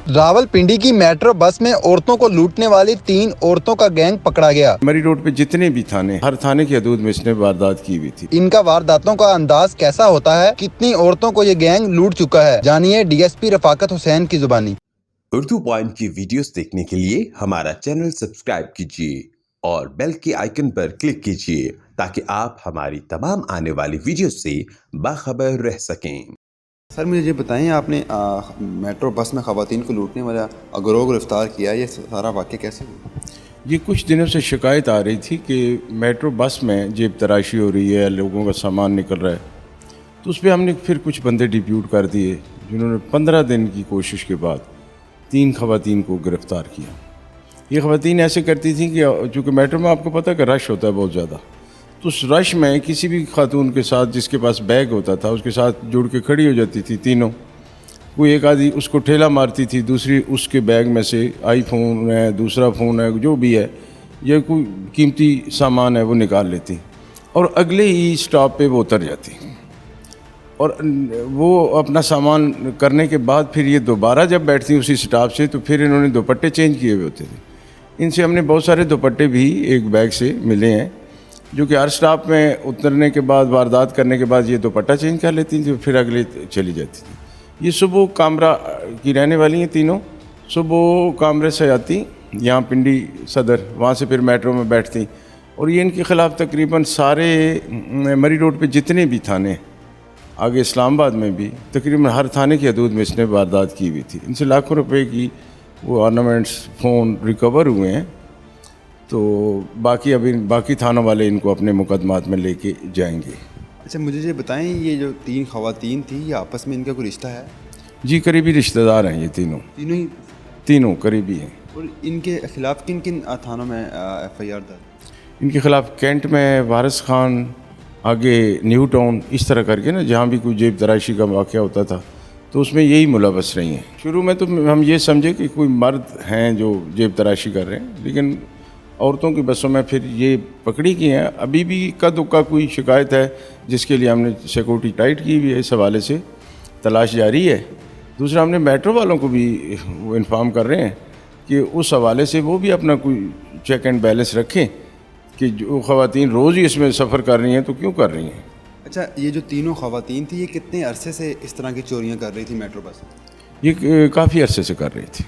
रावलपिंडी की metro bus में औरतों को लूटने वाली 3 औरतों का गैंग पकड़ा गया। मरी रोड पे जितने भी थाने, हर थाने की हदूद में इसने वारदात की हुई थी। इनका वारदातों का अंदाज कैसा होता है, कितनी औरतों को ये गैंग लूट चुका है, जानिए डीएसपी रफाकत हुसैन की जुबानी। उर्दू पॉइंट की वीडियोस देखने के लिए हमारा चैनल सब्सक्राइब कीजिए और बेल के आइकन पर क्लिक कीजिए ताकि आप हमारी तमाम आने वाली वीडियोस से बाखबर रह सकें। सर मुझे ये बताएं, आपने मेट्रो बस में ख़वातीन को लूटने वाला गिरोह गिरफ्तार किया, ये सारा वाक़या कैसे हुआ? ये कुछ दिनों से शिकायत आ रही थी कि मेट्रो बस में जेब तराशी हो रही है, लोगों का सामान निकल रहा है, तो उस पर हमने फिर कुछ बंदे डिप्यूट कर दिए जिन्होंने 15 दिन की कोशिश के बाद 3 ख़वातीन को गिरफ़्तार किया। ये ख़वातीन ऐसे करती थी कि चूँकि मेट्रो में आपको पता है कि रश होता है बहुत ज़्यादा, तो उस रश में किसी भी खातून के साथ जिसके पास बैग होता था उसके साथ जुड़ के खड़ी हो जाती थी तीनों। कोई एक आदि उसको ठेला मारती थी, दूसरी उसके बैग में से आईफोन है, दूसरा फ़ोन है, जो भी है या कोई कीमती सामान है वो निकाल लेती और अगले ही स्टॉप पे वो उतर जाती और वो अपना सामान करने के बाद फिर ये दोबारा जब बैठती उसी स्टॉप से तो फिर इन्होंने दुपट्टे चेंज किए हुए होते थे। इनसे हमने बहुत सारे दुपट्टे भी एक बैग से मिले हैं जो कि हर स्टॉप में उतरने के बाद वारदात करने के बाद ये दुपट्टा चेंज कर लेती थी, फिर अगले चली जाती थी। ये सुबह कामरा की रहने वाली हैं तीनों। सुबह कामरे से आती यहाँ पिंडी सदर, वहाँ से फिर मेट्रो में बैठती और ये इनके ख़िलाफ़ तकरीबन सारे मरी रोड पे जितने भी थाने, आगे इस्लामाबाद में भी तकरीबन हर थाने की हदूद में इसने वारदात की हुई थी। इनसे लाखों रुपए की वो ऑर्नामेंट्स, फ़ोन रिकवर हुए हैं। तो बाकी थानों वाले इनको अपने मुकदमात में लेके जाएंगे। अच्छा मुझे ये बताएं, ये जो 3 ख़वातीन थी, ये आपस में इनका कोई रिश्ता है? जी करीबी रिश्तेदार हैं ये तीनों करीबी हैं। और इनके ख़िलाफ़ किन किन थानों में FIR दर्ज? इनके ख़िलाफ़ कैंट में, वारिस खान, आगे न्यू टाउन, इस तरह करके ना जहाँ भी कोई जेब तराशी का वाक़या होता था तो उसमें यही मुलव्वस रही हैं। शुरू में तो हम ये समझे कि कोई मर्द हैं जो जेब तराशी कर रहे हैं, लेकिन औरतों की बसों में फिर ये पकड़ी की हैं। अभी भी इक्का दुक्का कोई शिकायत है जिसके लिए हमने सिक्योरिटी टाइट की हुई है, इस हवाले से तलाश जारी है। दूसरा हमने मेट्रो वालों को भी वो इन्फॉर्म कर रहे हैं कि उस हवाले से वो भी अपना कोई चेक एंड बैलेंस रखें कि जो ख़वातीन रोज़ ही इसमें सफ़र कर रही हैं तो क्यों कर रही हैं। अच्छा ये जो तीनों ख़वातीन थी, ये कितने अरसे से इस तरह की चोरियाँ कर रही थी मेट्रो बस? ये काफ़ी अरसे से कर रही थी।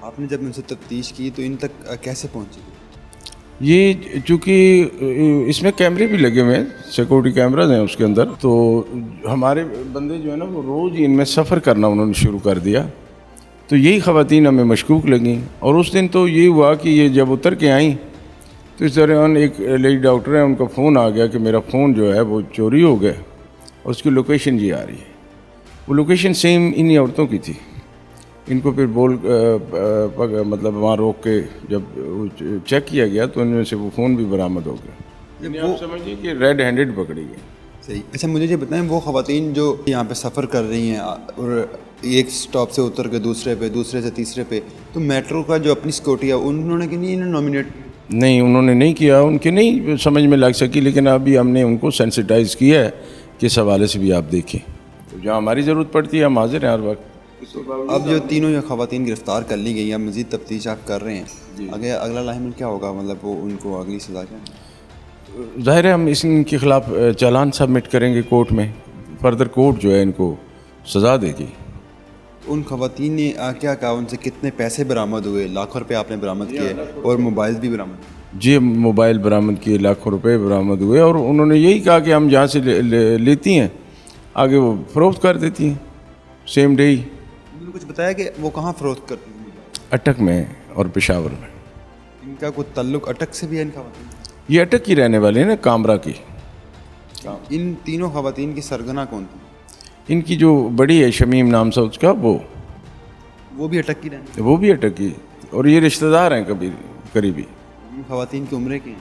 आपने जब उनसे तफ्तीश की तो इन तक कैसे पहुँची? ये चूँकि इसमें कैमरे भी लगे हुए हैं, सिक्योरिटी कैमराज हैं उसके अंदर, तो हमारे बंदे जो है ना वो रोज़ ही इनमें सफ़र करना उन्होंने शुरू कर दिया, तो यही ख़वातीन हमें मशकूक लगीं। और उस दिन तो ये हुआ कि ये जब उतर के आईं तो इस दौरान एक लेडी डॉक्टर है, उनका फ़ोन आ गया कि मेरा फ़ोन जो है वो चोरी हो गया और उसकी लोकेशन ये आ रही है। वो लोकेशन सेम इन्हीं औरतों की थी। इनको फिर मतलब वहाँ रोक के जब चेक किया गया तो इनमें से वो फ़ोन भी बरामद हो गया। आप समझिए कि रेड हैंडेड पकड़ी गई। सही। अच्छा मुझे ये बताएं, वो ख़वातीन जो यहाँ पे सफ़र कर रही हैं और एक स्टॉप से उतर के दूसरे पे, दूसरे से तीसरे पे, तो मेट्रो का जो अपनी सिक्योरिटी है उन्होंने कि नहीं नॉमिनेट? नहीं, उन्होंने नहीं किया, उनके नहीं समझ में लग सकी, लेकिन अभी हमने उनको सेंसिटाइज़ किया है कि इस हवाले से भी आप देखें, तो जहाँ हमारी ज़रूरत पड़ती है हम हाजिर हैं हर वक्त। अब जो तीनों जो ख़वातीन गिरफ़्तार कर ली गई हैं, मज़ीद तफ्तीश आप कर रहे हैं, आगे अगला लाइन क्या होगा? मतलब वो उनको अगली सज़ा क्या? ज़ाहिर है हम इनके ख़िलाफ़ चालान सबमिट करेंगे कोर्ट में, फर्दर कोर्ट जो है इनको सज़ा देगी। उन ख़वातीन ने क्या कहा? उनसे कितने पैसे बरामद हुए? लाखों रुपए आपने बरामद किए और मोबाइल भी बरामद? जी मोबाइल बरामद किए, लाखों रुपए बरामद हुए और उन्होंने यही कहा कि हम जहाँ से लेती हैं आगे वो फ़रोख्त कर देती हैं सेम डे ही। उन्होंने कुछ बताया कि वो कहाँ फ़रोख्त करती हैं? अटक में और पेशावर में। इनका कोई ताल्लुक़ अटक से भी है? इनका ये अटक की रहने वाले हैं ना, कामरा की। इन तीनों ख़वातीन की सरगना कौन थी? इनकी जो बड़ी है शमीम नाम से उसका, वो भी अटक की रहने? वो भी अटक की और ये रिश्तेदार हैं करीबी। ख़वातीन की उम्रें की हैं?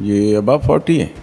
ये अबाव 40 हैं।